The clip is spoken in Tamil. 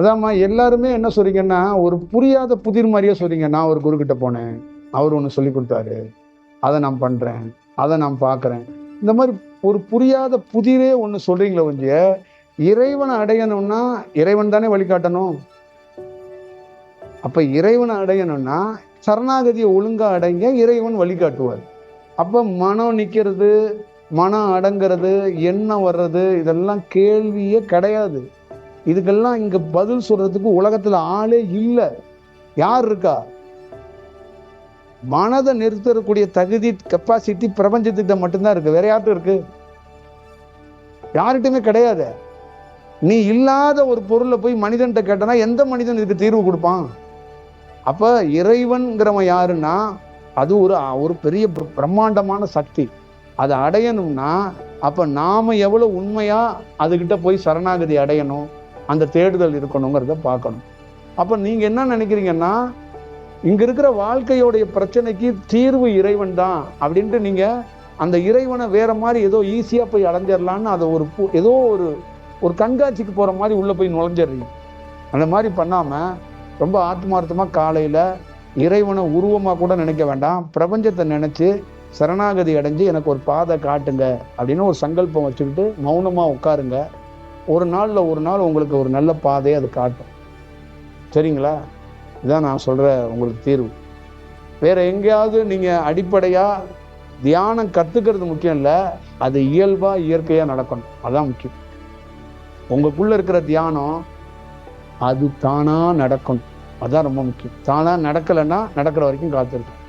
அதாம்மா எல்லாருமே என்ன சொல்றீங்கன்னா, ஒரு புரியாத புதிர் மாதிரியே சொல்றீங்க. நான் ஒரு குருக்கிட்ட போனேன், அவர் ஒன்று சொல்லி கொடுத்தாரு, அதை நான் பண்றேன், அதை நான் பார்க்குறேன். இந்த மாதிரி ஒரு புரியாத புதிரே ஒன்று சொல்றீங்களே ஒழிய, இறைவனை அடையணும்னா இறைவன் தானே வழிகாட்டணும். அப்ப இறைவனை அடையணும்னா சரணாகதியை ஒழுங்கா அடைங்க, இறைவன் வழிகாட்டுவார். அப்ப மனம் நிற்கிறது, மனம் அடங்கிறது, எண்ணம் வர்றது, இதெல்லாம் கேள்வியே கிடையாது. இதுக்கெல்லாம் இங்க பதில் சொல்றதுக்கு உலகத்துல ஆளே இல்லை. யார் இருக்கா? மனதை நிறுத்தக்கூடிய தகுதி, கெப்பாசிட்டி பிரபஞ்சத்துக்கிட்ட மட்டும்தான் இருக்கு. வேற யார்கிட்ட இருக்கு? யார்கிட்டயுமே கிடையாது. நீ இல்லாத ஒரு பொருளை போய் மனிதன்கிட்ட கேட்டனா எந்த மனிதன் இதுக்கு தீர்வு கொடுப்பான்? அப்ப இறைவன்கிறவன் யாருன்னா அது ஒரு பெரிய பிரம்மாண்டமான சக்தி. அதை அடையணும்னா அப்ப நாம எவ்வளவு உண்மையா அதுகிட்ட போய் சரணாகதி அடையணும், அந்த தேடுதல் இருக்கணுங்கிறத பார்க்கணும். அப்ப நீங்க என்ன நினைக்கிறீங்கன்னா, இங்க இருக்கிற வாழ்க்கையோடைய பிரச்சனைக்கு தீர்வு இறைவன் தான் அப்படின்ட்டு நீங்க அந்த இறைவனை வேற மாதிரி ஏதோ ஈஸியா போய் அடைஞ்சிடலான்னு அதை ஏதோ ஒரு கண்காட்சிக்கு போற மாதிரி உள்ள போய் நுழைஞ்சிடுறீங்க. அந்த மாதிரி பண்ணாம ரொம்ப ஆத்மார்த்தமா காலையில இறைவனை உருவமா கூட நினைக்க வேண்டாம், பிரபஞ்சத்தை நினைச்சு சரணாகதி அடைஞ்சு எனக்கு ஒரு பாதை காட்டுங்க அப்படின்னு ஒரு சங்கல்பம் வச்சுக்கிட்டு மௌனமா உட்காருங்க. ஒரு நாள் உங்களுக்கு ஒரு நல்ல பாதையை அது காட்டும். சரிங்களா? இதான் நான் சொல்ற உங்களுக்கு தீர்வு. வேற எங்கேயாவது நீங்க அடிப்படையா தியானம் கத்துக்கிறது முக்கியம் இல்லை, அது இயல்பா இயற்கையா நடக்கணும், அதான் முக்கியம். உங்களுக்குள்ள இருக்கிற தியானம் அது தானா நடக்கணும், அதான் ரொம்ப முக்கியம். தானா நடக்கலைன்னா நடக்கிற வரைக்கும் காத்திருக்கும்.